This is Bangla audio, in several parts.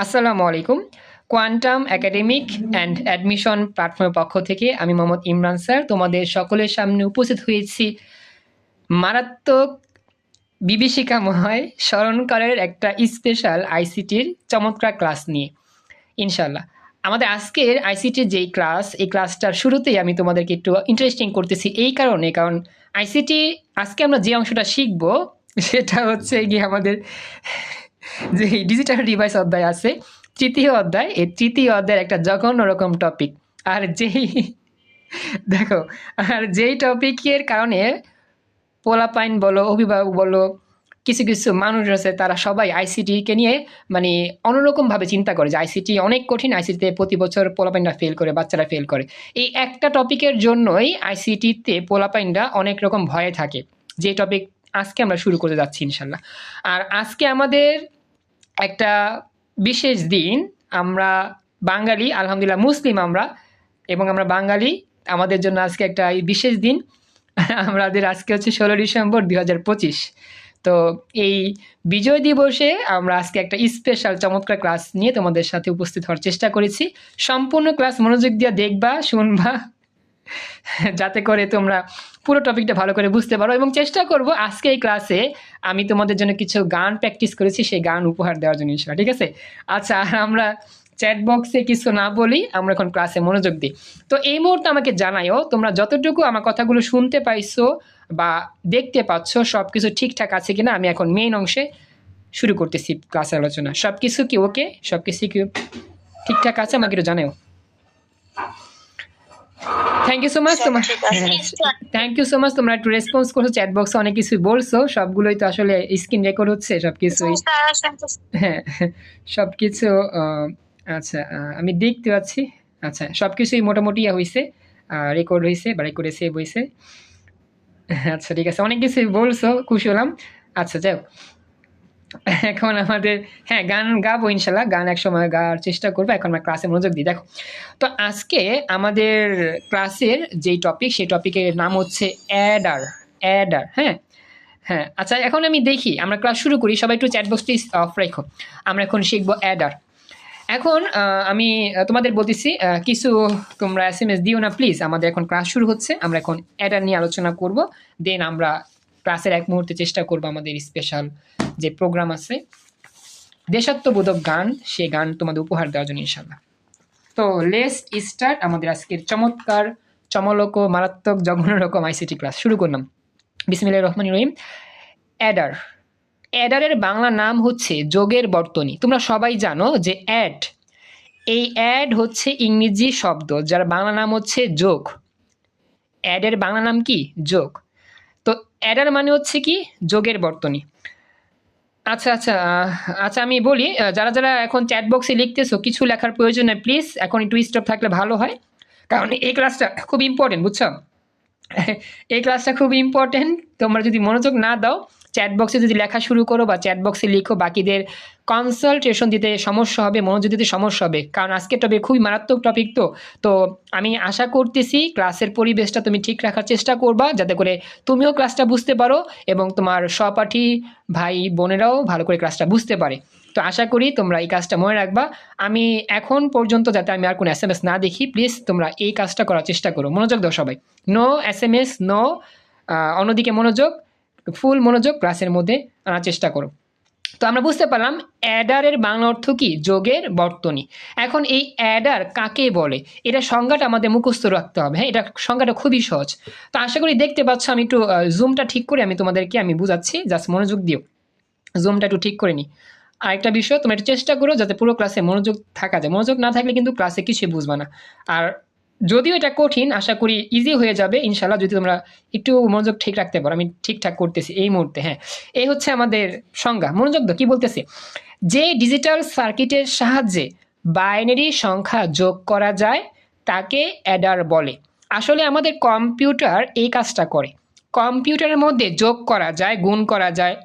আসসালামু আলাইকুম। কোয়ান্টাম একাডেমিক অ্যান্ড অ্যাডমিশন প্ল্যাটফর্মের পক্ষ থেকে আমি মোহাম্মদ ইমরান স্যার তোমাদের সকলের সামনে উপস্থিত হয়েছি মারাত্মক বিভীষিকাময় স্মরণকালের একটা স্পেশাল আইসিটির চমৎকার ক্লাস নিয়ে ইনশাল্লাহ। আমাদের আজকের আইসিটির যেই ক্লাস, এই ক্লাসটার শুরুতেই আমি তোমাদেরকে একটু ইন্টারেস্টিং করতেছি এই কারণে, কারণ আইসিটি আজকে আমরা যে অংশটা শিখব সেটা হচ্ছে গিয়ে আমাদের যে ডিজিটাল ডিভাইস অধ্যায় আছে, তৃতীয় অধ্যায়। এই তৃতীয় অধ্যায়ের একটা জঘন্য রকম টপিক। আর যেই দেখো, আর যেই টপিকের কারণে পোলাপাইন বলো, অভিভাবক বলো, কিছু কিছু মানুষ আছে তারা সবাই আইসিটিকে নিয়ে মানে অন্যরকমভাবে চিন্তা করে যে আইসিটি অনেক কঠিন, আইসিটিতে প্রতি বছর পোলাপাইনরা ফেল করে, বাচ্চারা ফেল করে। এই একটা টপিকের জন্যই আইসিটিতে পোলাপাইনরা অনেক রকম ভয়ে থাকে, যে টপিক আজকে আমরা শুরু করতে যাচ্ছি ইনশাল্লাহ। আর আজকে আমাদের একটা বিশেষ দিন। আমরা বাঙালি, আলহামদুলিল্লাহ মুসলিম আমরা, এবং আমরা বাঙালি, আমাদের জন্য আজকে একটা বিশেষ দিন। আমাদের আজকে হচ্ছে 16 ডিসেম্বর 2025। তো এই বিজয় দিবসে আমরা আজকে একটা স্পেশাল চমৎকার ক্লাস নিয়ে তোমাদের সাথে উপস্থিত হওয়ার চেষ্টা করেছি। সম্পূর্ণ ক্লাস মনোযোগ দিয়ে দেখবা, শুনবা, যাতে করে তোমরা পুরো টপিকটা ভালো করে বুঝতে পারো। এবং চেষ্টা করব আজকে এই ক্লাসে আমি তোমাদের জন্য কিছু গান প্র্যাকটিস করেছি, সেই গান উপহার দেওয়ার জন্য ইনশাআল্লাহ, ঠিক আছে? আচ্ছা, আর আমরা চ্যাট বক্সে কিছু না বলি, আমরা এখন ক্লাসে মনোযোগ দিই। তো এই মুহূর্তে আমাকে জানাইও তোমরা যতটুকু আমার কথাগুলো শুনতে পাইছো বা দেখতে পাচ্ছ সব কিছু ঠিকঠাক আছে কিনা। আমি এখন মেইন অংশে শুরু করতেছি ক্লাসের আলোচনা। সব কিছু কি ওকে? সব কিছু কি ঠিকঠাক আছে? আমাকে একটু জানাও। থ্যাংক ইউ সো মাচ তোমার, থ্যাংক ইউ সো মাচ, তোমরা একটু রেসপন্স করছো, চ্যাট বক্সে অনেক কিছুই বলছো, সবগুলোই তো আসলে স্ক্রিন রেকর্ড হচ্ছে সবকিছুই। হ্যাঁ, সবকিছু আচ্ছা, আমি দেখতে পাচ্ছি। আচ্ছা, সবকিছুই মোটামুটি হয়েছে, রেকর্ড হয়েছে বা রেকর্ডে সেভ হয়েছে। আচ্ছা, ঠিক আছে, অনেক কিছুই বলছো, খুশি হলাম। আচ্ছা, যাই হোক, এখন আমাদের গান গাবো ইনশাল্লাহ, গান একসময় গাওয়ার চেষ্টা করবো। এখন আমরা ক্লাসে মনোযোগ দিই। দেখো, তো আজকে আমাদের ক্লাসের যেই টপিক, সেই টপিকের নাম হচ্ছে অ্যাডার। অ্যাডার, হ্যাঁ হ্যাঁ। আচ্ছা, এখন আমি দেখি, আমরা ক্লাস শুরু করি, সবাই একটু চ্যাট বক্সটি অফ রেখো। আমরা এখন শিখবো অ্যাডার। এখন আমি তোমাদের বলতেছি, কিছু তোমরা SMS দিও না প্লিজ। আমাদের এখন ক্লাস শুরু হচ্ছে, আমরা এখন অ্যাডার নিয়ে আলোচনা করব। দেন আমরা ক্লাসের এক মুহূর্তে চেষ্টা করব আমাদের স্পেশাল যে প্রোগ্রাম আছে দেশাত্মবোধক গান, সেই গান তোমাদের উপহার দেওয়ার জন্য ইনশাল্লাহ। তো লেটস স্টার্ট আমাদের আজকের চমৎকার, চমলক, মারাত্মক, জঘন্য রকম আইসিটি ক্লাস শুরু করলাম। বিসমিল্লাহির রহমানির রহিম। অ্যাডার। অ্যাডারের বাংলা নাম হচ্ছে যোগের বর্তনী। তোমরা সবাই জানো যে অ্যাড, এই অ্যাড হচ্ছে ইংরেজি শব্দ, যার বাংলা নাম হচ্ছে যোগ। অ্যাডের বাংলা নাম কি? যোগ। তো অ্যাডার মানে হচ্ছে কি? যোগের বর্তনী। আচ্ছা আচ্ছা, আচ্ছা আমি বলি, যারা যারা এখন চ্যাট বক্সে লিখতেছো, কিছু লেখার প্রয়োজন নেই প্লিজ, এখন একটু স্টপ থাকলে ভালো হয়, কারণ এই ক্লাসটা খুব ইম্পর্টেন্ট, বুঝছো? এই ক্লাসটা খুব ইম্পর্টেন্ট। তোমরা যদি মনোযোগ না দাও, চ্যাট বক্সে যদি লেখা শুরু করো বা চ্যাট বক্সে লিখো, বাকিদের কনসালটেশন দিতে সমস্যা হবে, মনোযোগ দিতে সমস্যা হবে, কারণ আজকের টপিক খুবই মারাত্মক টপিক। তো আমি আশা করতেছি ক্লাসের পরিবেশটা তুমি ঠিক রাখার চেষ্টা করবা, যাতে করে তুমিও ক্লাসটা বুঝতে পারো এবং তোমার সহপাঠী ভাই বোনেরাও ভালো করে ক্লাসটা বুঝতে পারে। তো আশা করি তোমরা এই কাজটা মনে রাখবা। আমি এখন পর্যন্ত যাতে আমি আর কোনো SMS না দেখি, প্লিজ তোমরা এই কাজটা করার চেষ্টা করো। মনোযোগ দাও সবাই, নো SMS, নো অন্যদিকে মনোযোগ, ফুল মনোযোগ ক্লাসের মধ্যে আনার চেষ্টা করো। তো আমরা বুঝতে পারলাম অ্যাডারের বাংলা অর্থ কি? যোগের বর্তনী। এখন এই অ্যাডার কাকে বলে, এটা সংজ্ঞাটা আমাদের মুখস্থ রাখতে হবে। হ্যাঁ, এটা সংজ্ঞাটা খুবই সহজ। তো আশা করি দেখতে পাচ্ছ, আমি একটু জুমটা ঠিক করে আমি তোমাদেরকে আমি বুঝাচ্ছি, জাস্ট মনোযোগ দিও। জুমটা একটু ঠিক করে নিই। আরেকটা বিষয়, তোমরা একটু চেষ্টা করো যাতে পুরো ক্লাসে মনোযোগ থাকা যায়। মনোযোগ না থাকলে কিন্তু ক্লাসে কিছুই বুঝবা না। আর যদিও এটা কঠিন, আশা করি ইজি হয়ে যাবে ইনশাল্লাহ, যদি তোমরা একটু মনোযোগ ঠিক রাখতে পারো। আমি ঠিকঠাক করতেছি এই মুহূর্তে। হ্যাঁ, এই হচ্ছে আমাদের সংজ্ঞা। মনোযোগ দাও, কি বলতেছে? যে ডিজিটাল সার্কিটের সাহায্যে বাইনারি সংখ্যা যোগ করা যায় তাকে অ্যাডার বলে। আসলে আমাদের কম্পিউটার এই কাজটা করে। কম্পিউটারের মধ্যে যোগ করা যায়, গুণ করা যায়,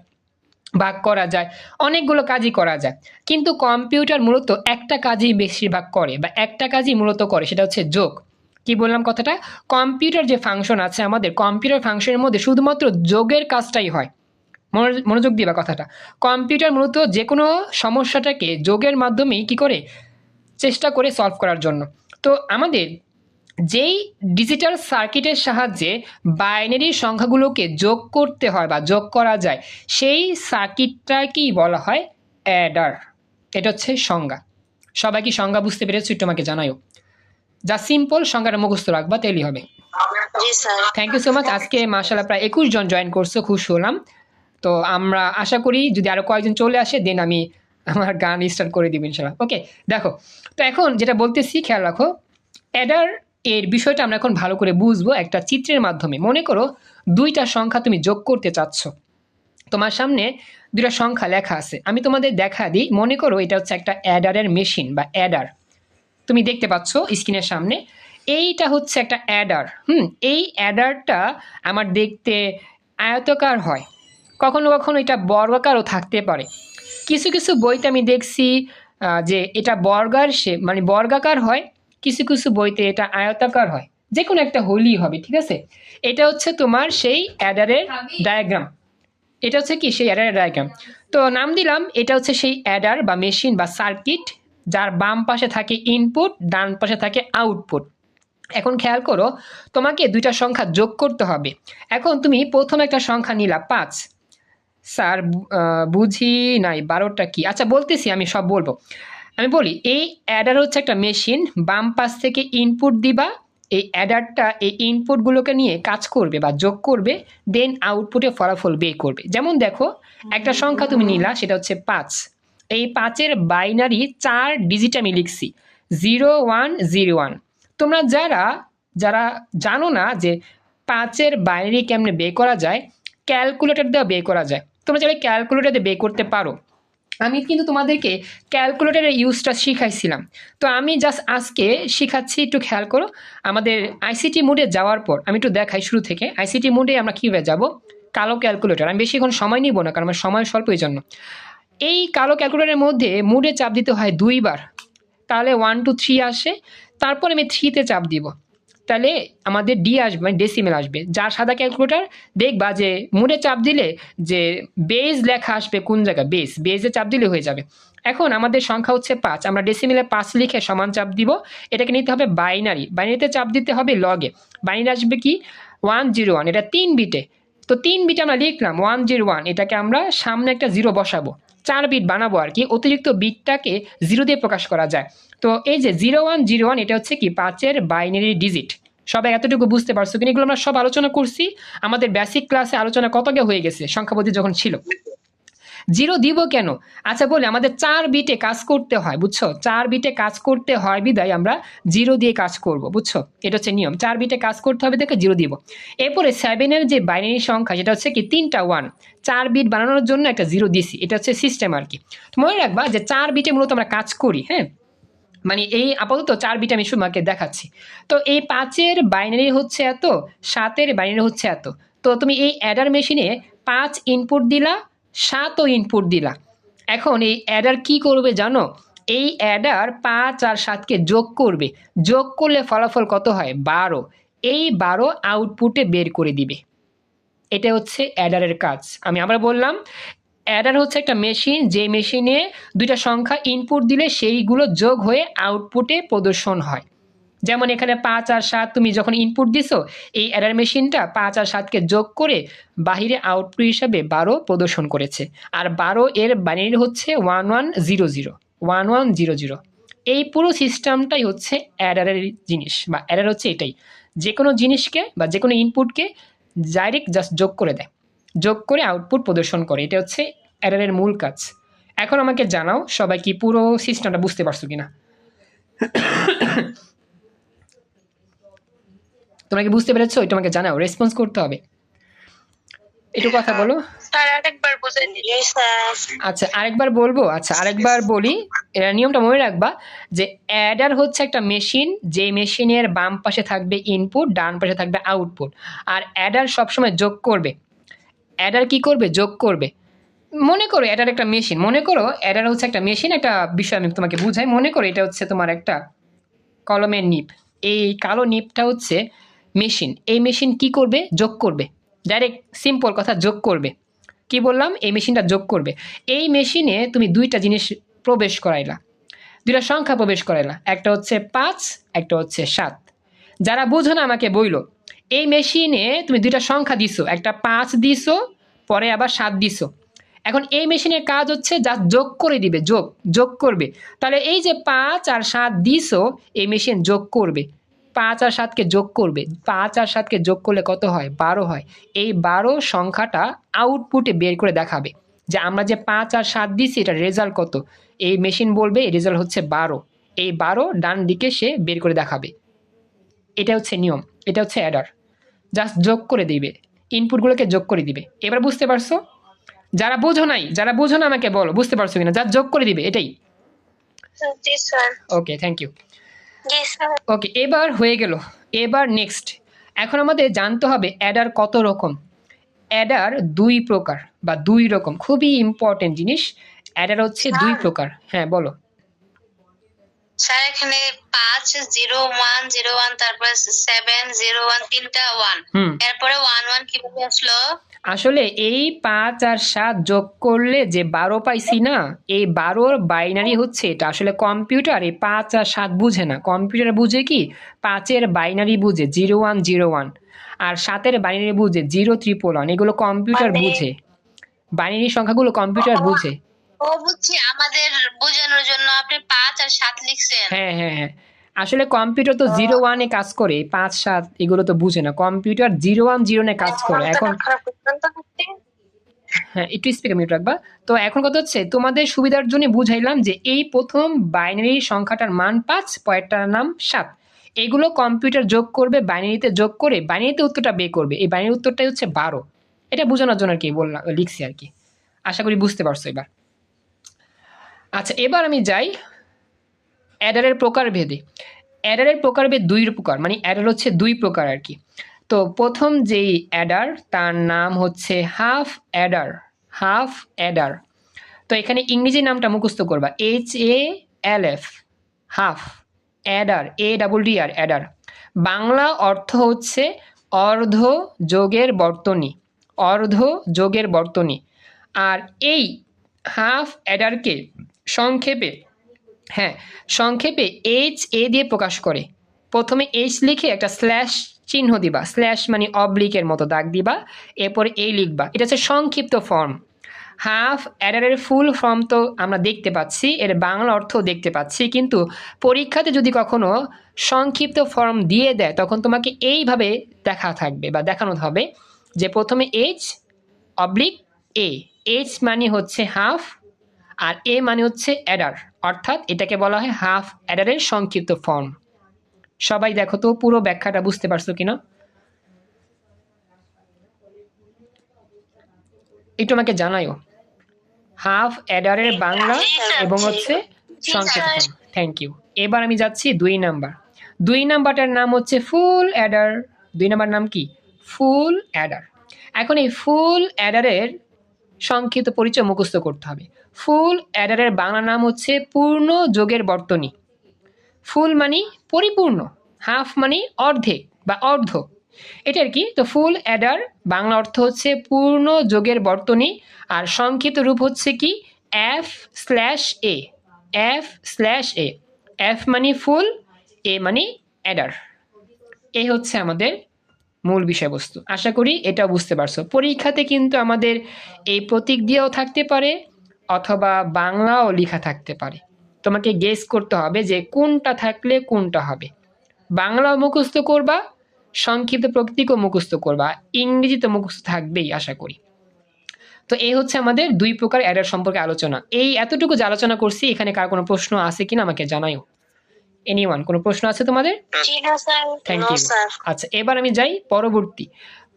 ভাগ করা যায়, অনেকগুলো কাজই করা যায়, কিন্তু কম্পিউটার মূলত একটা কাজই বেশিরভাগ করে বা একটা কাজই মূলত করে, সেটা হচ্ছে যোগ। কি বললাম কথাটা? কম্পিউটার যে ফাংশন আছে, আমাদের কম্পিউটার ফাংশনের মধ্যে শুধুমাত্র যোগের কাজটাই হয়। মনোযোগ দিবা কথাটা। কম্পিউটার মূলত যে কোনো সমস্যাটাকে যোগের মাধ্যমেই কি করে চেষ্টা করে সলভ করার জন্য। তো আমাদের যেই ডিজিটাল সার্কিটের সাহায্যে বাইনারি সংখ্যাগুলোকে যোগ করতে হয় বা যোগ করা যায়, সেই সার্কিটটাকেই বলা হয় অ্যাডার। এটা হচ্ছে সংজ্ঞা। সবাই কি সংজ্ঞা বুঝতে পেরেছো? একটু আমাকে জানাও। যা সিম্পল, সংজ্ঞাটা মুখস্থ রাখবা, তাইলেই হবে। Thank you so much. আজকে মাশাআল্লাহ প্রায় 21 জন জয়েন করছো, খুশি হলাম। তো আমরা আশা করি যদি আরো কয়েকজন চলে আসে দেন আমি আমার গান স্টার্ট করে দিব ইনশাআল্লাহ। ওকে, দেখো তো এখন যেটা বলতেছি খেয়াল রাখো। অ্যাডার এর বিষয়টা আমরা এখন ভালো করে বুঝবো একটা চিত্রের মাধ্যমে। মনে করো দুইটা সংখ্যা তুমি যোগ করতে চাচ্ছ, তোমার সামনে দুইটা সংখ্যা লেখা আছে, আমি তোমাদের দেখা দিই। মনে করো এটা হচ্ছে একটা অ্যাডারের মেশিন বা অ্যাডার, তুমি দেখতে পাচ্ছ স্ক্রিনের সামনে। এইটা হচ্ছে একটা অ্যাডার। এই অ্যাডারটা আমার দেখতে আয়তাকার হয়, কখনো কখনো এটা বর্গাকারও থাকতে পারে। কিছু কিছু বইতে আমি দেখছি যে এটা মানে বর্গাকার হয়, কিছু কিছু বইতে এটা আয়তাকার হয়, যে কোনো একটা হলেই হবে, ঠিক আছে। এটা হচ্ছে তোমার সেই অ্যাডারের ডায়াগ্রাম। এটা হচ্ছে কি সেই অ্যাডারের ডায়াগ্রাম। তো নাম দিলাম এটা হচ্ছে সেই অ্যাডার বা মেশিন বা সার্কিট, যার বাম পাশে থাকে ইনপুট, ডান পাশে থাকে আউটপুট। এখন খেয়াল করো, তোমাকে দুইটা সংখ্যা যোগ করতে হবে। এখন তুমি প্রথম একটা সংখ্যা নিলা 5। স্যার বুঝি নাই 12টা কি? আচ্ছা বলতেছি, আমি সব বলবো। আমি বলি, এই অ্যাডার হচ্ছে একটা মেশিন, বাম পাশ থেকে ইনপুট দিবা, এই অ্যাডারটা এই ইনপুটগুলোকে নিয়ে কাজ করবে বা যোগ করবে, দেন আউটপুটে ফলাফল বের করবে। যেমন দেখো একটা সংখ্যা তুমি নিলা, সেটা হচ্ছে 5। এই 5-এর বাইনারি 4 ডিজিট আমি লিখছি 0101। তোমরা যারা যারা জানো না যে 5-এর বাইনারি কেমনে বের করা যায়, ক্যালকুলেটর দিয়ে বের করা যায়। তোমরা চাইলে ক্যালকুলেটর দিয়ে বের করতে পারো। আমি কিন্তু তোমাদেরকে ক্যালকুলেটরের ইউজটা শিখাইছিলাম। তো আমি জাস্ট আজকে শিখাচ্ছি, একটু খেয়াল করো। আমাদের আইসিটি মোডে যাওয়ার পর আমি একটু দেখাই শুরু থেকে। আইসিটি মোডে আমরা কীভাবে যাব? কালো ক্যালকুলেটর। আমি বেশিক্ষণ সময় নিব না, কারণ আমার সময় স্বল্প এই জন্য। এই কালো ক্যালকুলেটরের মধ্যে মোডে চাপ দিতে হয় 2 বার, তাহলে 1 2 3 আসে। তারপর আমি 3-তে চাপ দিব, তাহলে আমাদের ডি আসবে, মানে ডেসিমেল আসবে। যার সাদা ক্যালকুলেটর দেখবা যে মোডে চাপ দিলে যে বেজ লেখা আসবে কোন জায়গায়, বেজে চাপ দিলে হয়ে যাবে। এখন আমাদের সংখ্যা হচ্ছে 5, আমরা ডেসিমেলে 5 লিখে সমান চাপ দিব। এটাকে নিতে হবে বাইনারিতে চাপ দিতে হবে লগে। বাইনারি আসবে কি 101, এটা 3 বিটে। তো 3 বিটে আমরা লিখলাম 101, এটাকে আমরা সামনে একটা 0 বসাবো, 4 বিট বানাবো আর কি। অতিরিক্ত বিটটাকে 0 দিয়ে প্রকাশ করা যায়। তো এই যে 0101, এটা হচ্ছে কি 5-এর বাইনারি ডিজিট। সবাই এতটুকু বুঝতে পারছো কিনা? এগুলো আমরা সব আলোচনা করছি আমাদের বেসিক ক্লাসে, আলোচনা কত গে হয়ে গেছে সংখ্যাপদ্ধতি যখন ছিল। 0 দিব কেন? আচ্ছা বলি, আমাদের 4 বিটে কাজ করতে হয়, বুঝছো? 4 বিটে কাজ করতে হয় বিদায় আমরা 0 দিয়ে কাজ করব, বুঝছো? এটা হচ্ছে নিয়ম। 4 বিটে কাজ করতে হবে দেখে 0 দিব। এরপরে 7-এর যে বাইনারি সংখ্যা, সেটা হচ্ছে কি 3টা 1, 4 বিট বানানোর জন্য একটা 0 দিছি। এটা হচ্ছে সিস্টেম আর কি। মনে রাখবা যে 4 বিটে মূলত আমরা কাজ করি। হ্যাঁ, মানে এই আপাতত 4 বিট আমি তোমাকে দেখাচ্ছি। তো এই 5-এর বাইনারি হচ্ছে এত, 7-এর বাইনারি হচ্ছে এত। তো তুমি এই অ্যাডার মেশিনে 5 ইনপুট দিলা, 7ও ইনপুট দিলা। এখন এই অ্যাডার কি করবে জানো? এই অ্যাডার 5 আর 7কে যোগ করবে। যোগ করলে ফলাফল কত হয়? 12। এই 12 আউটপুটে বের করে দিবে। এটা হচ্ছে অ্যাডারের কাজ। আমি আবার বললাম, অ্যাডার হচ্ছে একটা মেশিন, যে মেশিনে দুইটা সংখ্যা ইনপুট দিলে সেইগুলো যোগ হয়ে আউটপুটে প্রদর্শন হয়। যেমন এখানে 5 আর 7 তুমি যখন ইনপুট দিছো, এই অ্যাডার মেশিনটা 5 আর 7কে যোগ করে বাহিরে আউটপুট হিসাবে 12 প্রদর্শন করেছে। আর 12 এর বাইনারি হচ্ছে 1100। এই পুরো সিস্টেমটাই হচ্ছে অ্যাডারের জিনিস, বা অ্যাডার হচ্ছে এটাই। যে কোনো জিনিসকে বা যে কোনো ইনপুটকে ডাইরেক্ট জাস্ট যোগ করে দেয়, যোগ করে আউটপুট প্রদর্শন করে। এটা হচ্ছে অ্যাডারের মূল কাজ। এখন আমাকে জানাও সবাই কি পুরো সিস্টেমটা বুঝতে পারছো কিনা? তোমরা কি বুঝতে পেরেছো? এটা আমাকে জানাও, রেসপন্স করতে হবে। একটু কথা বলো। আচ্ছা আরেকবার বলবো। আচ্ছা আরেকবার বলি, এর নিয়মটা মনে রাখবা যে অ্যাডার হচ্ছে একটা মেশিন, যে মেশিনের বাম পাশে থাকবে ইনপুট, ডান পাশে থাকবে আউটপুট। আর অ্যাডার সবসময় যোগ করবে। অ্যাডার কি করবে? যোগ করবে। মনে করো অ্যাডার একটা মেশিন, মনে করো অ্যাডার হচ্ছে একটা মেশিন। একটা বিষয় আমি তোমাকে বুঝাই। মনে করো এটা হচ্ছে তোমার একটা কলমের নিব। এই কালো নিবটা হচ্ছে মেশিন। এই মেশিন কি করবে? যোগ করবে। ডাইরেক্ট সিম্পল কথা, যোগ করবে। কি বললাম, এই মেশিনটা যোগ করবে। এই মেশিনে তুমি দুইটা জিনিস প্রবেশ করাইলা, দুইটা সংখ্যা প্রবেশ করাইলা, একটা হচ্ছে 5, একটা হচ্ছে 7। যারা বুঝো না আমাকে বইলো, এই মেশিনে তুমি দুইটা সংখ্যা দিছো, একটা 5 দিছো, পরে আবার 7 দিছো। এখন এই মেশিনের কাজ হচ্ছে যা যোগ করে দিবে, যোগ করবে। তাহলে এই যে 5 আর 7 দিছো, এই মেশিন যোগ করবে, 5 আর 7কে যোগ করবে। 5 আর 7কে যোগ করলে কত হয়? 12 হয়। এই 12 সংখ্যাটা আউটপুটে বের করে দেখাবে যে আমরা যে 5 আর 7 দিছি এটা রেজাল্ট কত। এই মেশিন বলবে রেজাল্ট হচ্ছে 12। এই 12 ডান দিকে সে বের করে দেখাবে। এটা হচ্ছে নিয়ম, এটা হচ্ছে অ্যাডার। জাস্ট যোগ করে দিবে, ইনপুটগুলোকে যোগ করে দিবে। এবার বুঝতে পারছো? যারা বোঝো না আমাকে বলো বুঝতে পারছো কিনা। জাস্ট যোগ করে দিবে, এটাই। ওকে, থ্যাংক ইউ। ওকে, এবার হয়ে গেল। এবার নেক্সট, এখন আমাদের জানতে হবে অ্যাডার কত রকম। অ্যাডার 2 প্রকার বা 2 রকম, খুবই ইম্পর্টেন্ট জিনিস। অ্যাডার হচ্ছে 2 প্রকার। হ্যাঁ বলো। স্যার এখানে 5 0 1 0 1 তারপর 7 0 1 তিনটা 1, এরপরে 1 1 কিভাবে আসলো? আসলে এই 5 আর 7 যোগ করলে যে 12 পাইছি না, এই 12র বাইনারি হচ্ছে এটা। আসলে কম্পিউটার এই 5 আর 7 বুঝে না। কম্পিউটার বুঝে কি, 5-এর বাইনারি বুঝে 0 1 0 1, আর 7-এর বাইনারি বুঝে 0 1 1 1। এগুলো কম্পিউটার বুঝে, বাইনারি সংখ্যাগুলো কম্পিউটার বুঝে। ও বুঝছি, আমাদের বোঝানোর জন্য আপনি 5 আর 7 লিখছেন। হ্যাঁ হ্যাঁ হ্যাঁ, আসলে কম্পিউটার তো 0 1 এ কাজ করে, 5 7 এগুলো তো বুঝে না। কম্পিউটার 0 1 0 এ কাজ করে। এখন হ্যাঁ, একটু স্পিকার মিউট রাখবা। তো এখন কথা হচ্ছে, তোমাদের সুবিধার জন্য বুঝাইলাম যে এই প্রথম বাইনারি সংখ্যাটার মান 5, পরেরটার নাম 7। এগুলো কম্পিউটার যোগ করবে, বাইনারিতে যোগ করে বাইনারিতে উত্তরটা বের করবে। এই বাইনারি উত্তরটাই হচ্ছে 12। এটা বোঝানোর জন্য আর কি বললাম, লিখছি আর কি। আশা করি বুঝতে পারছো এবার। আচ্ছা, এবার আমি যাই অ্যাডারের প্রকারভেদে। অ্যাডারের প্রকারভেদ 2 প্রকার, মানে অ্যাডার হচ্ছে 2 প্রকার আর কি। তো প্রথম যেই অ্যাডার তার নাম হচ্ছে হাফ অ্যাডার। Half Eder. তো এখানে ইংরেজি নামটা মুখস্থ করবা, HALF, half Eder, ADDR, Eder. Bangla অর্থ হচ্ছে অর্ধ যোগের বর্তনী, অর্ধ যোগের বর্তনী। আর এই হাফ অ্যাডারকে সংক্ষেপে, হ্যাঁ সংক্ষেপে HA দিয়ে প্রকাশ করে। প্রথমে H লিখে একটা স্ল্যাশ চিহ্ন দিবা, স্ল্যাশ মানে অবলিকের মতো দাগ দিবা, এরপরে A লিখবা। এটা হচ্ছে সংক্ষিপ্ত ফর্ম। হাফ অ্যাডারের ফুল ফর্ম তো আমরা দেখতে পাচ্ছি, এর বাংলা অর্থ দেখতে পাচ্ছি, কিন্তু পরীক্ষাতে যদি কখনো সংক্ষিপ্ত ফর্ম দিয়ে দেয় তখন তোমাকে এইভাবে দেখা থাকবে বা দেখানো হবে যে প্রথমে H অবলিক A। H মানে হচ্ছে হাফ, আর A মানে হচ্ছে অ্যাডার, অর্থাৎ এটাকে বলা হয় হাফ অ্যাডারের সংক্ষিপ্ত ফর্ম। সবাই দেখো তো পুরো ব্যাখ্যাটা বুঝতে পারছো কিনা, একটু আমাকে জানাইও। হাফ অ্যাডারের বাংলা এবং হচ্ছে সংক্ষিপ্ত ফর্ম। Thank you. এবার আমি যাচ্ছি 2 নাম্বার। 2 নাম্বারটার নাম হচ্ছে ফুল অ্যাডার। 2 নাম্বার নাম কি? ফুল অ্যাডার। এখন এই ফুল অ্যাডারের সংক্ষিপ্ত পরিচয় মুখস্থ করতে হবে। ফুল অ্যাডারের বাংলা নাম হচ্ছে পূর্ণ যোগের বর্তনী। ফুল মানে পরিপূর্ণ, হাফ মানে অর্ধেক বা অর্ধ, এটা আর কি। তো ফুল অ্যাডার বাংলা অর্থ হচ্ছে পূর্ণ যোগের বর্তনী, আর সংক্ষিপ্ত রূপ হচ্ছে কি F/A। F/A। F মানে ফুল, A মানে অ্যাডার। এই হচ্ছে আমাদের মূল বিষয়বস্তু। আশা করি এটা বুঝতে পারছো। পরীক্ষাতে কিন্তু আমাদের এই প্রতীক দিয়েও থাকতে পারে অথবা বাংলাও লেখা থাকতে পারে। তোমাকে গেস করতে হবে যে কোনটা থাকলে কোনটা হবে। বাংলাও মুখস্থ করবা, সংক্ষিপ্ত প্রতীকও মুখস্থ করবা, ইংরেজি তো মুখস্থ থাকবেই আশা করি। তো এই হচ্ছে আমাদের 2 প্রকার অ্যাডার সম্পর্কে আলোচনা। এই এতটুকু যে আলোচনা করছি, এখানে কার কোনো প্রশ্ন আছে কিনা আমাকে জানাইও। এনিওয়ান, কোনো প্রশ্ন আছে তোমাদের? Thank you. আচ্ছা, এবার আমি যাই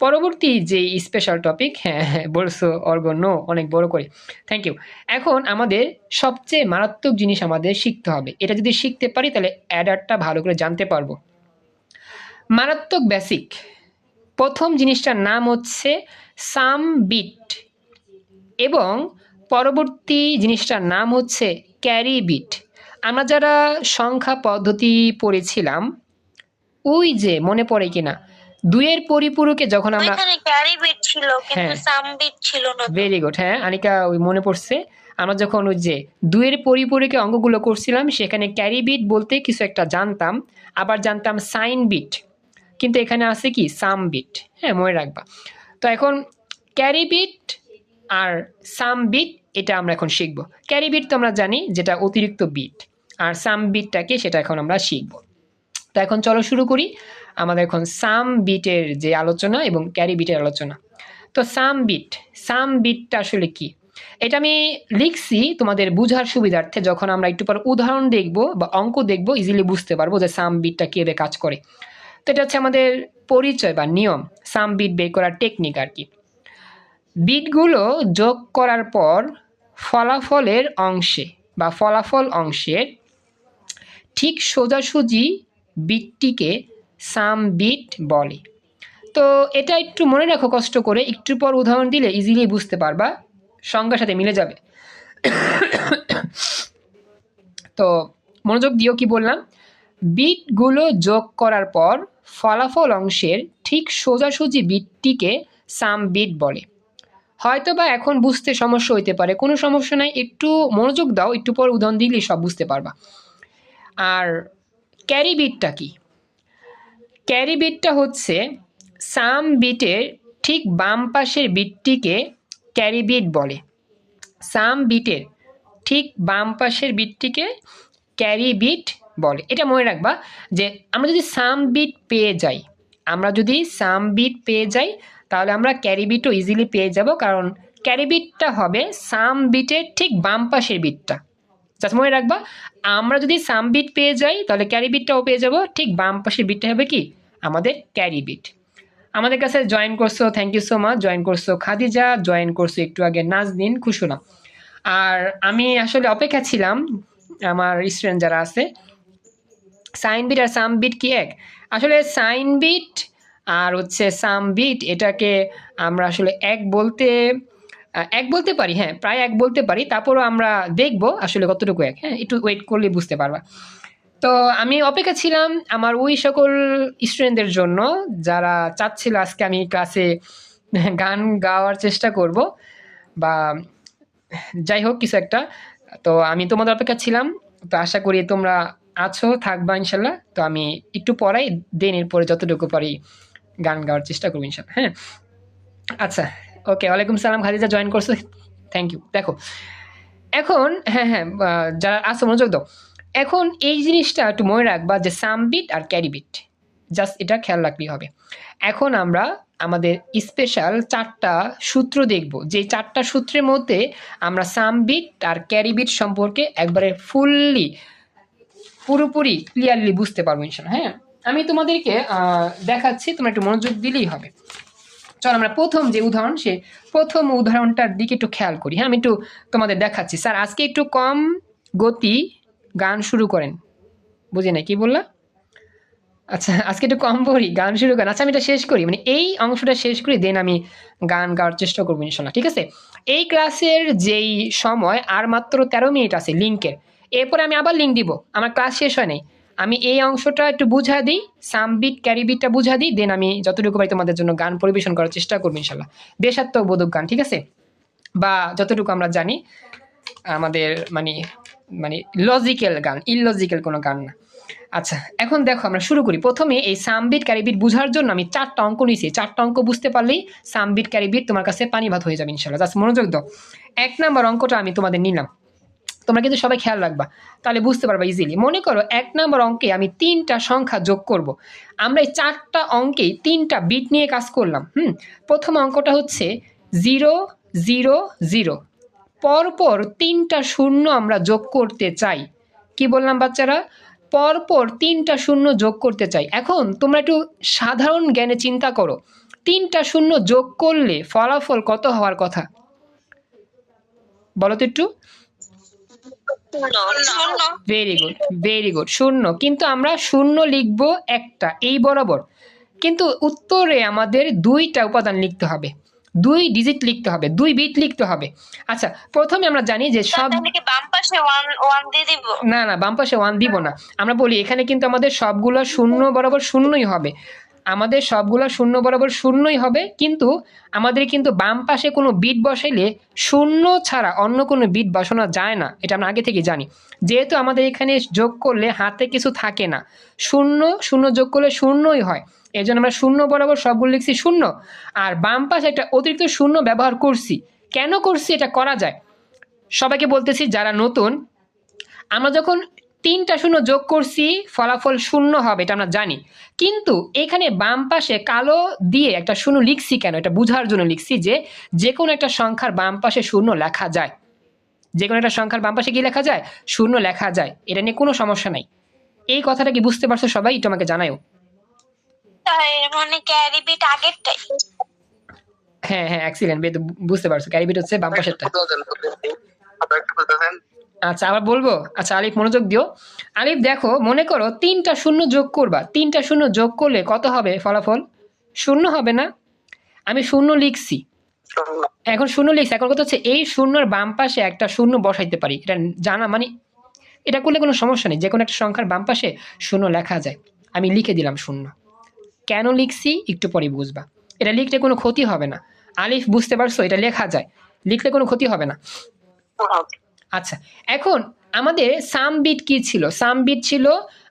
পরবর্তী যে স্পেশাল টপিক। হ্যাঁ বলছো অর্গন্য, অনেক বড় করে, থ্যাংক ইউ। এখন আমাদের সবচেয়ে মারাত্মক জিনিস আমাদের শিখতে হবে। এটা যদি শিখতে পারি তাহলে অ্যাডারটা ভালো করে জানতে পারবো। মারাত্মক বেসিক প্রথম জিনিসটার নাম হচ্ছে সাম বিট, এবং পরবর্তী জিনিসটার নাম হচ্ছে ক্যারি বিট। আমরা যারা সংখ্যা পদ্ধতি পড়েছিলাম, ওই যে মনে পড়ে কিনা 2 এর পরিপূরকে যখন আমরা এখানে ক্যারি বিট ছিল কিন্তু সাম বিট ছিল না। Very good. হ্যাঁ আনিকা, ওই মনে পড়ছে, আমরা যখন ওই যে 2 এর পরিপূরকে অঙ্কগুলো করছিলাম সেখানে ক্যারি বিট বলতে কিছু একটা জানতাম, আবার জানতাম সাইন বিট, কিন্তু এখানে আছে কি সাম বিট। হ্যাঁ মনে রাখবা। তো এখন ক্যারি বিট আর সাম বিট এটা আমরা এখন শিখব। ক্যারি বিট তো আমরা জানি যেটা অতিরিক্ত বিট, আর সাম বিটটাকে সেটা এখন আমরা শিখব। তো এখন চলো শুরু করি আমাদের এখন সাম বিটের যে আলোচনা এবং ক্যারি বিটের আলোচনা। তো সাম বিটটা আসলে কি, এটা আমি লিখছি তোমাদের বোঝার সুবিধার্থে, যখন আমরা একটু পর উদাহরণ দেখব বা অঙ্ক দেখব ইজিলি বুঝতে পারবো যে সাম বিটটা কীভাবে কাজ করে। তো এটা হচ্ছে আমাদের পরিচয় বা নিয়ম, সাম বিট বের করার টেকনিক আর কি। বিটগুলো যোগ করার পর ফলাফলের অংশে বা ফলাফল অংশের ঠিক সোজাসুজি বিটটিকে সাম বিট বলে। তো এটা একটু মনে রাখো কষ্ট করে, একটু পর উদাহরণ দিলে ইজিলি বুঝতে পারবা, সংজ্ঞার সাথে মিলে যাবে। তো মনোযোগ দিও কি বললাম, বিটগুলো যোগ করার পর ফলাফল অংশের ঠিক সোজাসুজি বিটটিকে সাম বিট বলে। হয়তো বা এখন বুঝতে সমস্যা হইতে পারে, কোনো সমস্যা নাই, একটু মনোযোগ দাও, একটু পর উদাহরণ দিলেই সব বুঝতে পারবা। আর ক্যারি বিটটা কি, ক্যারি বিটটা হচ্ছে সাম বিটের ঠিক বাম পাশের বিটটিকে ক্যারি বিট বলে। সাম বিটের ঠিক বাম পাশের বিটটিকে ক্যারি বিট বলে। এটা মনে রাখবা যে আমরা যদি সাম বিট পেয়ে যাই, তাহলে আমরা ক্যারি বিটও ইজিলি পেয়ে যাব, কারণ ক্যারি বিটটা হবে সাম বিটের ঠিক বাম পাশের বিটটা। জাস্ট মনে রাখবা, আমরা যদি সাম বিট পেয়ে যাই তাহলে ক্যারি বিটটাও পেয়ে যাব, ঠিক বাম পাশের বিটটা হবে কি আমাদের ক্যারি বিট। আমাদের কাছে জয়েন করছো, thank you so much. Join করছো খাদিজা, জয়েন করছো একটু আগে নাজদিন, খুশি হলাম। আর আমি আসলে অপেক্ষা ছিলাম আমার স্টুডেন্ট যারা আছে, সাইন বিট আর সাম বিট কি এক? আসলে সাইন বিট আর হচ্ছে সাম বিট এটাকে আমরা আসলে এক বলতে পারি, হ্যাঁ প্রায় এক বলতে পারি, তারপরও আমরা দেখবো আসলে কতটুকু এক। হ্যাঁ একটু ওয়েট করলে বুঝতে পারবা। তো আমি অপেক্ষা ছিলাম আমার ওই সকল স্টুডেন্টদের জন্য যারা চাচ্ছিল আজকে আমি ক্লাসে গান গাওয়ার চেষ্টা করব বা যাই হোক কিছু একটা। তো আমি তোমাদের অপেক্ষা ছিলাম, তো আশা করি তোমরা আছো, থাকবা ইনশাল্লাহ। তো আমি একটু পড়াই দেন, এরপরে যতটুকু পারি গান গাওয়ার চেষ্টা করবো ইনশাল্লাহ। হ্যাঁ আচ্ছা ওকে, ওয়ালাইকুম সালাম খাদিজা, জয়েন করছো, থ্যাংক ইউ। দেখো এখন হ্যাঁ যারা আসো মনোযোগ দাও, এখন এই জিনিসটা একটু মনে রাখবা যে সাম বিট আর ক্যারি বিট, জাস্ট এটা খেয়াল রাখলেই হবে। এখন আমরা আমাদের স্পেশাল 4টা সূত্র দেখব, যে 4টা সূত্রের মধ্যে আমরা সাম বিট আর ক্যারি বিট সম্পর্কে একবারে পুরোপুরি ক্লিয়ারলি বুঝতে পারবো ইনশাআল্লাহ। হ্যাঁ আমি তোমাদেরকে দেখাচ্ছি, তোমরা একটু মনোযোগ দিলেই হবে। চলো আমরা প্রথম যে উদাহরণ, সে প্রথম উদাহরণটার দিকে একটু খেয়াল করি। হ্যাঁ আমি একটু তোমাদের দেখাচ্ছি। স্যার আজকে একটু কম গতি গান শুরু করেন, বুঝি না কি বললা? আচ্ছা আজকে একটু কম পড়ি, গান শুরু করেন। আচ্ছা আমি এটা শেষ করি, মানে এই অংশটা শেষ করি, দেন আমি গান গাওয়ার চেষ্টা করবো ইনশাল্লাহ, ঠিক আছে? এই ক্লাসের যেই সময় আর মাত্র 13 মিনিট আছে লিঙ্কের, এরপরে আমি আবার লিঙ্ক দিব, আমার ক্লাস শেষ হয় নাই। আমি এই অংশটা একটু বুঝা দিই, সাম বিট ক্যারি বিটটা বুঝা দিই, দেন আমি যতটুকু পারি তোমাদের জন্য গান পরিবেশন করার চেষ্টা করবো ইনশাল্লাহ, দেশাত্মবোধক গান, ঠিক আছে? বা যতটুকু আমরা জানি আমাদের মানে মানে লজিক্যাল গান, ইললজিক্যাল কোনো গান না। আচ্ছা এখন দেখো আমরা শুরু করি। প্রথমে এই সাম বিট ক্যারি বিট বোঝার জন্য আমি 4টা অঙ্ক নিয়েছি, 4টা অঙ্ক বুঝতে পারলেই সাম বিট ক্যারি বিট তোমার কাছে পানি ভাত হয়ে যাবে ইনশাল্লাহ। জাস্ট মনোযোগ দাও। 1 নম্বর অঙ্কটা আমি তোমাদের নিলাম, তোমরা কিন্তু সবাই খেয়াল রাখবা, তাহলে বুঝতে পারবা ইজিলি। মনে করো 1 নম্বর অঙ্কে আমি 3টা সংখ্যা যোগ করব। আমরা এই 4টা অঙ্কে 3টা বিট নিয়ে কাজ করলাম। প্রথম অঙ্কটা হচ্ছে 0 0 0, পরপর 3টা শূন্য আমরা যোগ করতে চাই। কি বললাম বাচ্চারা? পরপর 3টা শূন্য যোগ করতে চাই। এখন তোমরা একটু সাধারণ জ্ঞানে চিন্তা করো, 3টা শূন্য যোগ করলে ফলাফল কত হওয়ার কথা বলো তো একটু? ভেরি গুড, শূন্য। কিন্তু আমরা শূন্য লিখবো একটা এই বরাবর, কিন্তু উত্তরে আমাদের 2টা উপাদান লিখতে হবে, 2 ডিজিট লিখতে হবে, 2 বিট লিখতে হবে। আচ্ছা প্রথমে আমরা জানি যে সব বাম পাশে 1 দিয়ে দিব না, বাম পাশে 1 দিব না। আমরা বলি এখানে কিন্তু আমাদের সবগুলো শূন্য বরাবর শূন্যই হবে। আমাদের সবগুলো শূন্য বরাবর শূন্যই হবে, কিন্তু আমাদের কিন্তু বাম পাশে কোনো বিট বসাইলে শূন্য ছাড়া অন্য কোনো বিট বসানো যায় না, এটা আমরা আগে থেকে জানি। যেহেতু আমাদের এখানে যোগ করলে হাতে কিছু থাকে না, শূন্য শূন্য যোগ করলে শূন্যই হয়, এই জন্য আমরা শূন্য বরাবর সবগুলো লিখছি শূন্য। আর বাম পাশে একটা অতিরিক্ত শূন্য ব্যবহার করছি। কেন করছি? এটা করা যায়। সবাইকে বলতেছি যারা নতুন, আমরা যখন 3টা শূন্য যোগ করছি ফলাফল শূন্য হবে, এটা আমরা জানি। কিন্তু এখানে বাম পাশে কালো দিয়ে একটা শূন্য লিখছি কেন? এটা বোঝার জন্য লিখছি যে যে কোনো একটা সংখ্যার বাম পাশে শূন্য লেখা যায়। যে কোনো একটা সংখ্যার বাম পাশে কি লেখা যায়? শূন্য লেখা যায়। এটা নিয়ে কোনো সমস্যা নাই। এই কথাটা কি বুঝতে পারছো সবাই? একটু আমাকে জানাও। মানে ক্যারি বিট আগেরটাই? হ্যাঁ হ্যাঁ, এক্সিলেন্ট, বুঝতে পারছো। ক্যারি বিট হচ্ছে বাম পাশেরটা। আচ্ছা, আবার বলবো। আচ্ছা আলিফ মনোযোগ দিও। আলিফ দেখো, মনে করো 3টা শূন্য যোগ করবা, 3টা শূন্য যোগ করলে কত হবে ফলাফল? শূন্য হবে না? আমি শূন্য লিখছি, এখন শূন্য লিখছি, এখন কথা হচ্ছে এই শূন্যর বাম পাশে একটা শূন্য বসাইতে পারি, এটা জানা মানে এটা করলে কোনো সমস্যা নেই। যে কোনো একটা সংখ্যার বাম পাশে শূন্য লেখা যায়। আমি লিখে দিলাম শূন্য। কেন লিখছি একটু পরে বুঝবা। এটা লিখলে কোনো ক্ষতি হবে না। আলিফ বুঝতে পারছো? এটা লেখা যায়, লিখলে কোনো ক্ষতি হবে না। আচ্ছা, এখন আমাদের সাম বিট কি ছিল? সাম বিট ছিল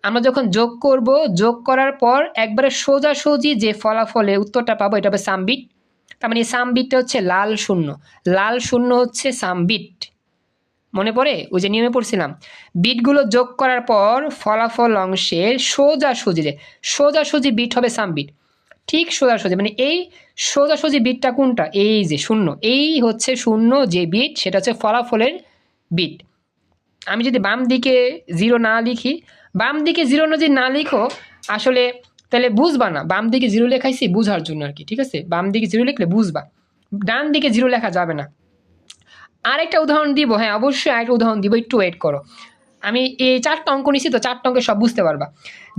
আমরা যখন যোগ করব, যোগ করার পর একবারে সোজাসুজি যে ফলাফলে উত্তরটা পাবো এটা হবে সাম বিট। তার মানে সাম বিটটা হচ্ছে লাল শূন্য। লাল শূন্য হচ্ছে সাম বিট। মনে পড়ে? ওই যে নিয়মে পড়ছিলাম, বিটগুলো যোগ করার পর ফলাফল অংশের সোজাসুজি বিট হবে সাম বিট। ঠিক সোজাসুজি মানে এই সোজাসুজি বিটটা কোনটা? এই যে শূন্য, এই হচ্ছে শূন্য যে বিট, সেটা হচ্ছে ফলাফলের বিট। আমি যদি বাম দিকে 0 না লিখি, বাম দিকে 0 যদি না লিখো আসলে তাহলে বুঝবা না। বাম দিকে 0 লেখাইছি বুঝার জন্য আর কি, ঠিক আছে? বাম দিকে 0 লিখলে বুঝবা, ডান দিকে 0 লেখা যাবে না। আরেকটা উদাহরণ দিব, হ্যাঁ অবশ্যই আরেকটা উদাহরণ দিব, একটু ওয়েট করো। আমি এই 4টা অঙ্ক নিছি তো, 4টা অঙ্কে সব বুঝতে পারবা।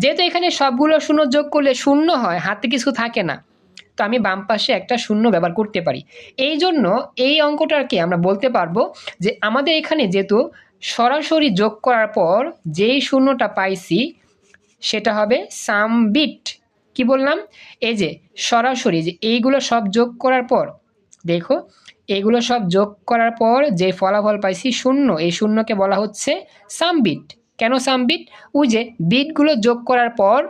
যেহেতু এখানে সবগুলো শূন্য যোগ করলে শূন্য হয়, হাতে কিছু থাকে না, তো আমি বাম পাশে একটা শূন্য ব্যবহার করতে পারি। এই জন্য এই অঙ্কটাকে আমরা বলতে পারবো যে আমাদের এখানে যেহেতু সরাসরি যোগ করার পর যেই শূন্যটা পাইছি সেটা হবে সাম বিট। কি বললাম? এই যে সরাসরি যে এইগুলো সব যোগ করার পর, দেখো এগুলো সব যোগ করার পর যে ফলাফল পাইছি শূন্য, এই শূন্যকে বলা হচ্ছে সাম বিট। কেন সাম বিট? ওই যে বিটগুলো যোগ করার পর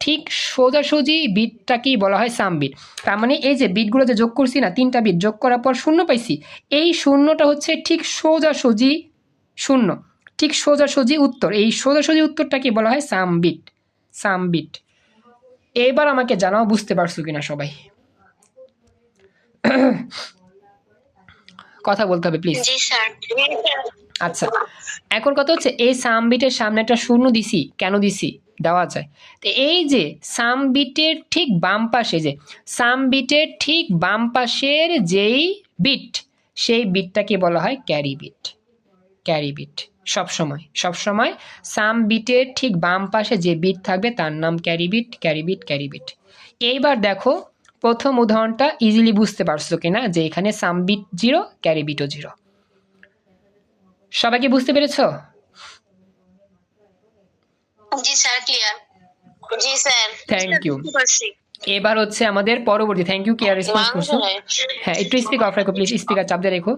ঠিক সোজাসুজি বিটটাকেই বলা হয় সাম বিট। তার মানে এই যে বিটগুলো যে যোগ করছি না, 3টা বিট যোগ করার পর শূন্য পাইছি, এই শূন্যটা হচ্ছে ঠিক সোজাসুজি শূন্য, ঠিক সোজাসুজি উত্তর। এই সোজাসুজি উত্তরটাকে বলা হয় সাম বিট। সাম বিট। এবার আমাকে জানাও বুঝতে পারছো কিনা সবাই? কথা বলতে হবে প্লিজ। জি স্যার। আচ্ছা, এখন কথা হচ্ছে এই সাম বিটের সামনে একটা শূন্য দিছি, কেন দিছি? দেওয়া যায়। তো এই যে সাম বিটের ঠিক বাম পাশে, যে সাম বিটের ঠিক বাম পাশের যেই বিট, সেই বিটটাকে বলা হয় ক্যারি বিট। ক্যারি বিট সবসময় সবসময় সাম বিটের ঠিক বাম পাশে যে বিট থাকবে তার নাম carry bit. Carry bit, carry bit. এইবার দেখো প্রথম উদাহরণটা ইজিলি বুঝতে পারছো কিনা, যে এখানে সাম বিট 0, ক্যারি বিটও 0। সবাইকে বুঝতে পেরেছো? জি স্যার, ক্লিয়ার। জি স্যার, থ্যাংক ইউ। এবার হচ্ছে আমাদের পরবর্তী, থ্যাংক ইউ কেয়ার রেসপন্স করছো। হ্যাঁ একটু স্পিক অফ রাখো প্লিজ, স্পিকার চাপ দিয়ে রেখো।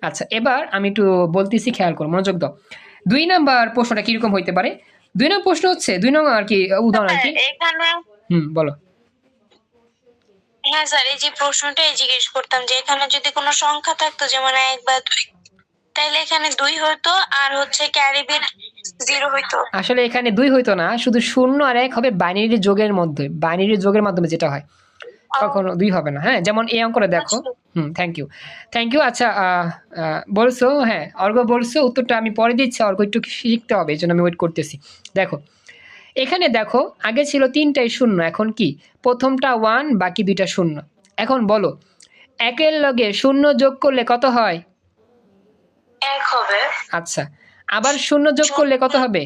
আচ্ছা এবার আমি একটু বলতেছি, খেয়াল করো, মনোযোগ দাও। 2 নাম্বার প্রশ্নটা কিরকম হইতে পারে? 2 নম্বর প্রশ্ন হচ্ছে 2 নম্বর আর কি উদাহরণ আর কি। এখানে বলো। হ্যাঁ স্যার, এই যে প্রশ্নটাই জিজ্ঞেস করতাম যে এখানে যদি কোনো সংখ্যা থাকতো যেমন 1 বা 2, তাইলে এখানে 2 হতো আর হচ্ছে ক্যারি বিট 0 হইতো। আসলে এখানে 2 হইতো না, শুধু 0 আর 1 হবে বাইনারি যোগের মধ্যে, বাইনারি যোগের মাধ্যমে যেটা হয়, কখনো 2 হবে না। হ্যাঁ যেমন এই অঙ্কটা দেখো। Thank you, thank you. আচ্ছা বলছো, হ্যাঁ অর্ঘ বলছো, উত্তরটা আমি পরে দিচ্ছি, অর্ঘ একটু শিখতে হবে, এই জন্য আমি ওয়েট করতেছি। দেখো এখানে দেখো আগে ছিল 3টাই শূন্য, এখন কি প্রথমটা 1 বাকি 2টা শূন্য। এখন বলো 1-এর লগে 0 যোগ করলে কত হয়? 1 হবে। আচ্ছা আবার 0 যোগ করলে কত হবে?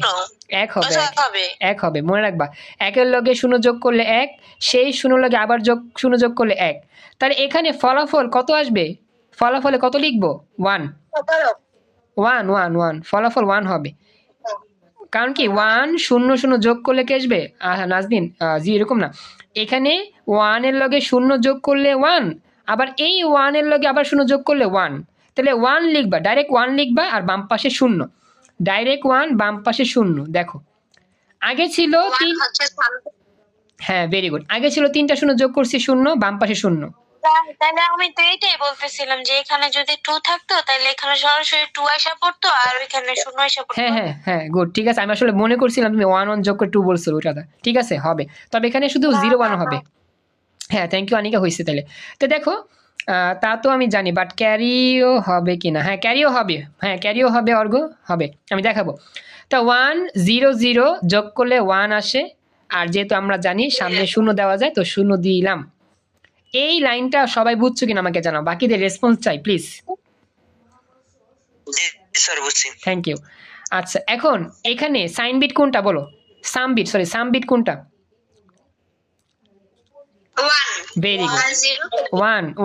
1 হবে। 1 হবে, মনে রাখবা। 1-এর লগে 0 যোগ করলে 1, সেই 0 লগে আবার 0 যোগ করলে 1। তাহলে এখানে ফলাফল কত আসবে? ফলাফলে কত লিখবো? 1। 1 1 1, ফলাফল 1 হবে। কারণ কি 1 0 0 যোগ করলে কি আসবে? নাজনীন জি এরকম না, এখানে 1 এর লগে 0 যোগ করলে 1, আবার এই 1 এর লগে আবার 0 যোগ করলে 1, তাহলে 1 লিখবা, ডাইরেক্ট 1 লিখবা আর বাম পাশে 0, ডাইরেক্ট 1 বাম পাশে 0। দেখো আগে ছিল 3, হ্যাঁ ভেরি গুড, আগে ছিল 3টা 0 যোগ করছি 0, বাম পাশে 0। তাহলে আমি তো এইটাই বলতেছিলাম যে এখানে যদি 2 থাকতো তাহলে এখানে সরাসরি 2 আইসা পড়তো আর ওইখানে 0 আইসা পড়তো। হ্যাঁ হ্যাঁ হ্যাঁ গুড, ঠিক আছে, আমি আসলে মনে করছিলাম তুমি 1 1 যোগ করে 2 বলছো, ওটা ঠিক আছে হবে, তবে এখানে শুধু 0 1 হবে। হ্যাঁ থ্যাংক ইউ আনিকা, হয়েছে তাহলে। তো দেখো তা তো আমি জানি, বাট ক্যারিও হবে কি না? হ্যাঁ ক্যারিও হবে, হ্যাঁ ক্যারিও হবে, অর্ঘ হবে, আমি দেখাবো। তা 1 0 0 যোগ করলে 1 আসে, আর যেহেতু আমরা জানি সামনে 0 দেওয়া যায় তো 0 দিলাম। এই লাইনটা সবাই বুঝছো কিনা আমাকে জানাও, বাকিদের রেসপন্স চাই প্লিজ। জি স্যার বুঝছি। Thank you. আচ্ছা এখন এখানে সাইন বিট কোনটা বলো? সাম বিট কোনটা? 1 ভেরি গুড,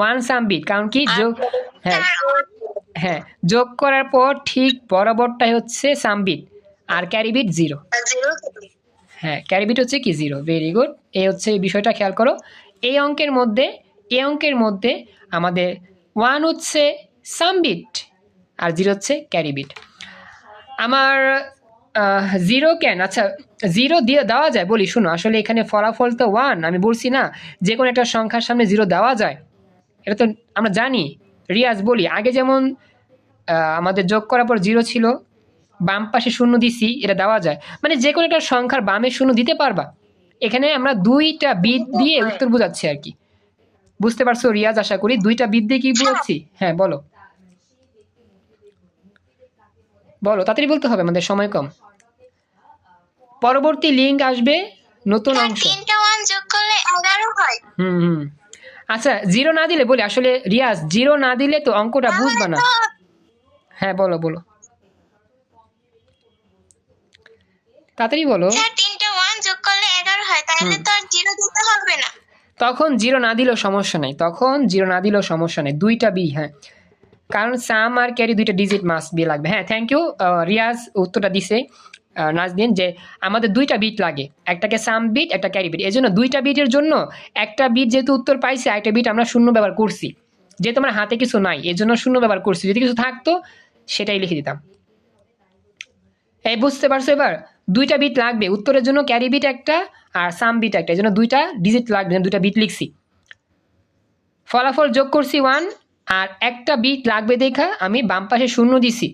1 সাম বিট, কারণ কি যোগ, হ্যাঁ হ্যাঁ যোগ করার পর ঠিক বরাবরটাই হচ্ছে সাম বিট, আর ক্যারি বিট 0। হ্যাঁ ক্যারি বিট হচ্ছে কি 0, ভেরি গুড। এই হচ্ছে এই বিষয়টা খেয়াল করো, এই অঙ্কের মধ্যে আমাদের 1 হচ্ছে সাম বিট আর 0 হচ্ছে ক্যারি বিট। আমার 0 কেন? আচ্ছা 0 দিয়ে দেওয়া যায় বলি, শুনো, আসলে এখানে ফলাফল তো 1, আমি বলছি না যে কোনো একটা সংখ্যার সামনে 0 দেওয়া যায়, এটা তো আমরা জানি। রিয়াজ বলি, আগে যেমন আমাদের যোগ করার পর 0 ছিল, বাম পাশে 0 দিছি, এটা দেওয়া যায়, মানে যে কোনো একটা সংখ্যার বামে 0 দিতে পারবা। এখানে আমরা 2টা বিট দিয়ে উত্তর বোঝাচ্ছি আর কি, বুঝতে পারছো রিয়াজ? আশা করি 2টা বিট দিয়ে কি বোঝাচ্ছি। হ্যাঁ বলো তাড়াতাড়ি বলতে হবে, আমাদের সময় কম। পরবর্তী লিঙ্ক আসবে নতুন অংশ। 3টা 1 যোগ করলে 11 হয়। আচ্ছা 0 না দিলে বলি, আসলে রিয়াজ 0 না দিলে তো অঙ্কটা বুঝবা না। হ্যাঁ বলো তাড়াতাড়ি বলো। 3টা 1 যোগ করলে 11 হয়, তাহলে তো আর 0 দিতে হবে না। তখন 0 না দিলেও সমস্যা নাই, 2টা বি, হ্যাঁ কারণ সাম আর ক্যারি 2টা ডিজিট মাস্ট বি লাগবে। হ্যাঁ থ্যাংক ইউ রিয়াজ, উত্তরটা দিছে নাজদিন যে আমাদের 2টা বিট লাগে, একটাকে সাম বিট একটা ক্যারি বিট, এই জন্য 2টা বিটের জন্য একটা বিট যেহেতু উত্তর পাইছে, একটা বিট আমরা 0 ব্যবহার করছি, যেহেতু আমার হাতে কিছু নাই এর জন্য 0 ব্যবহার করছি, যদি কিছু থাকতো সেটাই লিখে দিতাম। এই বুঝতে পারছো এবার? 2টা বিট লাগবে উত্তরের জন্য, ক্যারি বিট একটা আর সাম বিট একটা, এই জন্য 2টা ডিজিট লাগবে, 2টা বিট লিখছি। ফলাফল যোগ করছি 1, আর একটা বিট লাগবে দেখা আমি বাম পাশে 0 দিছি,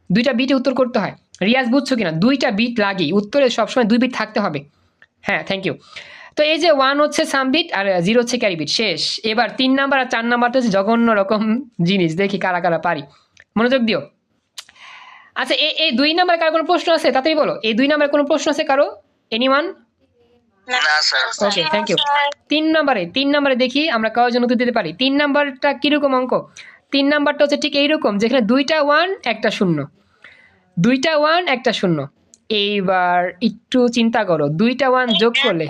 2টা বিটে উত্তর করতে হয়। রিয়াজ বুঝছো কিনা? 2টা বিট লাগি, উত্তরে সবসময় 2 বিট থাকতে হবে। হ্যাঁ থ্যাংক ইউ। তো এই যে 1 হচ্ছে সাম বিট আর 0 হচ্ছে ক্যারি বিট, শেষ। এবার 3 নাম্বার আর 4 নাম্বারটা হচ্ছে জঘন্য রকম জিনিস, দেখি কারা কারা পারি, মনোযোগ দিও। আচ্ছা এই 2 নাম্বার কারো কোনো প্রশ্ন আছে? তাড়াতাড়ি বলো, এই 2 নাম্বার কোনো প্রশ্ন আছে কারো? এনিওয়ান? না স্যার। Okay thank you. 3 নাম্বারে দেখি আমরা কয়জন উত্তর দিতে পারি। 3 নাম্বারটা কিরকম অঙ্ক? 3 নাম্বারটা হচ্ছে ঠিক এইরকম, যেখানে 2টা 1 একটা 0, 2টা 1 একটা 0। এইবার একটু চিন্তা করো, 2টা 1 যোগ করলে,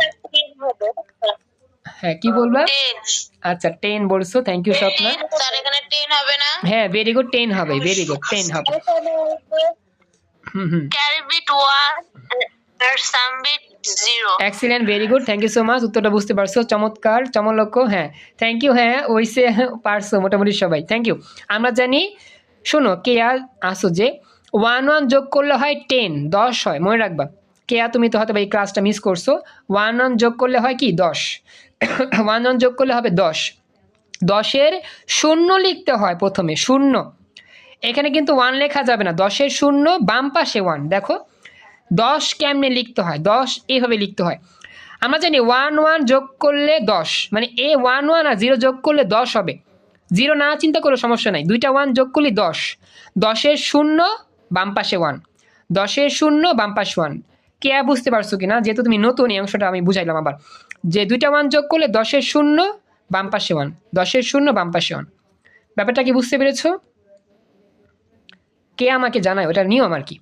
হ্যাঁ কি বলবা? আচ্ছা 10 বলছো, থ্যাংক ইউ স্বপ্না। স্যার এখানে 10 হবে না? হ্যাঁ ভেরি গুড, 10 হবে, ভেরি গুড 10 হবে। ক্যারি বিট 1 আর sum bit 0। Excellent, very good, thank you so much, উত্তরটা বুঝতে পারছো, চমৎকার চমলক্ষ। হ্যাঁ থ্যাংক ইউ, হ্যাঁ ওইসে পারছো মোটামুটি সবাই, থ্যাংক ইউ। আমরা জানি, শোনো কেয়া আসো যে 1 1 যোগ করলে হয় 10, 10 হয়, মনে রাখবা। কেয়া তুমি তো হয়তো এই ক্লাসটা মিস করছো, 1 1 যোগ করলে হয় কি 10, 1 1 যোগ করলে হবে 10, 10-এর 0 লিখতে হয় প্রথমে, 0, এখানে কিন্তু 1 লেখা যাবে না, 10-এর 0 বাম পাশে 1, দেখো 10 কেমনে লিখতে হয়, 10 এইভাবে লিখতে হয়। আমরা জানি 1 1 যোগ করলে 10, মানে এ 1 1 আর 0 যোগ করলে 10 হবে, 0 না চিন্তা করো সমস্যা নাই, 2টা 1 যোগ করলে 10, 10-এর 0 বাম পাশে 1, 10-এর 0 বাম পাশে 1। কে বুঝতে পারছো কিনা? যেহেতু তুমি নতুন, এই অংশটা আমি বুঝাইলাম আবার, যে 2টা 1 যোগ করলে 10-এর 0 বাম পাশে 1, 10-এর 0 বাম পাশে 1, ব্যাপারটা কি বুঝতে পেরেছো? কে আমাকে জানায়, ওটা নিয়ম আর কি।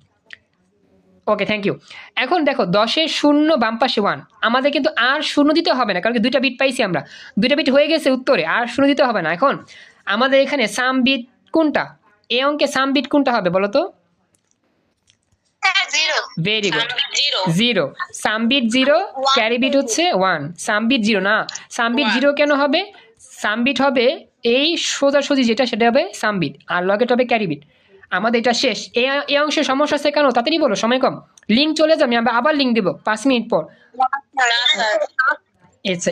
Okay thank you. এখন দেখো 10-এর 0 বাম পাশে 1, আমাদের কিন্তু আর 0 দিতে হবে না, কারণ 2টা বিট পাইছি আমরা, 2টা বিট হয়ে গেছে উত্তরে, আর 0 দিতে হবে না। এখন আমাদের এখানে সাম বিট কোনটা? এই অঙ্কে সাম বিট কোনটা হবে বলো তো? ভেরি গুড, 0 সামবিট 0 ক্যারি বিট হচ্ছে 1। সামবিট 0 না, সামবিট 0 কেন হবে? সামবিট হবে এই সোজাসুজি যেটা, সেটা হবে সামবিট, আর লগেট হবে ক্যারি বিট। আমাদের এটা শেষ। এই অংশে সমস্যা আছে কেন? তাড়াতাড়ি বলো, সময় কম। লিঙ্ক চলে যাবে, আমি আবার লিঙ্ক দেবো 5 মিনিট পর। আচ্ছা,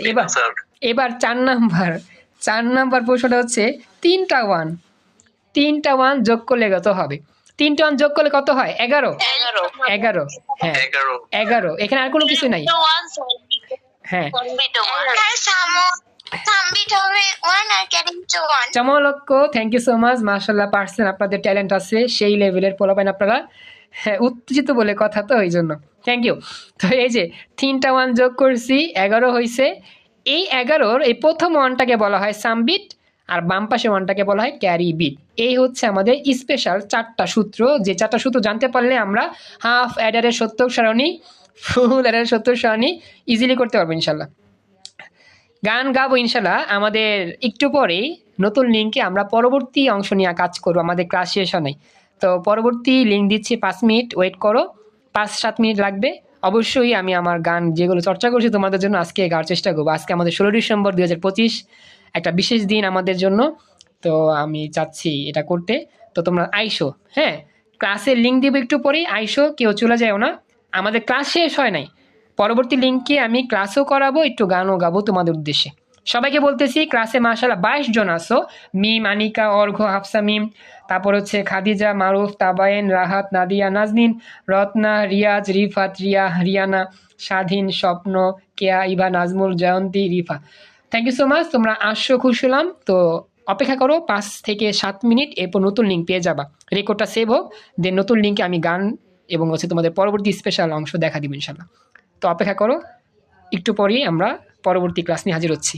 এবার 4 নাম্বার প্রশ্নটা হচ্ছে 3টা 1 যোগ করলে কত হবে? 3টা 1 যোগ করলে কত হয়? 11। 11, হ্যাঁ 11। এখানে আর কোনো কিছু নাই। হ্যাঁ, চমলক্ষ, থ্যাংক ইউ সো মাচ। মাশাআল্লাহ, পারছেন, আপনাদের ট্যালেন্ট আছে, সেই লেভেলের পোলাপাইন আপনারা। হ্যাঁ, উত্তেজিত বলে কথা তো, ওই জন্য থ্যাংক ইউ। তো এই যে 3টা 1 যোগ করছি, 11 হয়েছে। এই 11-র এই প্রথম 1টাকে বলা হয় সামবিট, আর বাম পাশে 1টাকে বলা হয় ক্যারি বিট। এই হচ্ছে আমাদের স্পেশাল 4টা সূত্র, যে 4টা সূত্র জানতে পারলে আমরা হাফ অ্যাডারের সত্যক সারণী, ফুল অ্যাডারের সত্যক সারণী ইজিলি করতে পারবো ইনশাল্লাহ। গান গাবো ইনশাল্লাহ। আমাদের একটু পরেই নতুন লিঙ্কে আমরা পরবর্তী অংশ নিয়ে কাজ করবো, আমাদের ক্লাস শেষ হয়। তো পরবর্তী লিঙ্ক দিচ্ছি, 5 মিনিট ওয়েট করো, 5-7 মিনিট লাগবে। অবশ্যই আমি আমার গান যেগুলো চর্চা করছি তোমাদের জন্য আজকে গাওয়ার চেষ্টা করবো। আজকে আমাদের 16 ডিসেম্বর 2025, একটা বিশেষ দিন আমাদের জন্য। তো আমি চাচ্ছি এটা করতে। তো তোমরা আইসো, হ্যাঁ, ক্লাসের লিঙ্ক দিব একটু পরেই, আইসো, কেউ চলে যাও না। আমাদের ক্লাস শেষ হয় নাই, পরবর্তী লিঙ্কে আমি ক্লাসও করাবো, একটু গানও গাবো তোমাদের উদ্দেশ্যে। সবাইকে বলতেছি, ক্লাসে মাশাআল্লাহ 22 জন আসো। মিম, আনিকা, অর্ঘ্য, হাফসা মিম, তারপর হচ্ছে Khadija, Maruf, Tabayen, Rahat, Nadia, Nazneen, Ratna, Riaz, Rifat, Riya, Riyana, Swadhin, Swapna, Keya, Eva, Nazmul, Jayanti, Rifa. Thank you so much, তোমরা আসো, খুশি হলাম। তো অপেক্ষা করো 5 থেকে 7 মিনিট, এরপর নতুন লিঙ্ক পেয়ে যাবা। রেকর্ডটা সেভ হোক, দেন নতুন লিঙ্কে আমি গান এবং হচ্ছে তোমাদের পরবর্তী স্পেশাল অংশ দেখা দিব ইনশাল্লাহ। তো অপেক্ষা করো, একটু পরেই আমরা পরবর্তী ক্লাস নিয়ে হাজির হচ্ছি।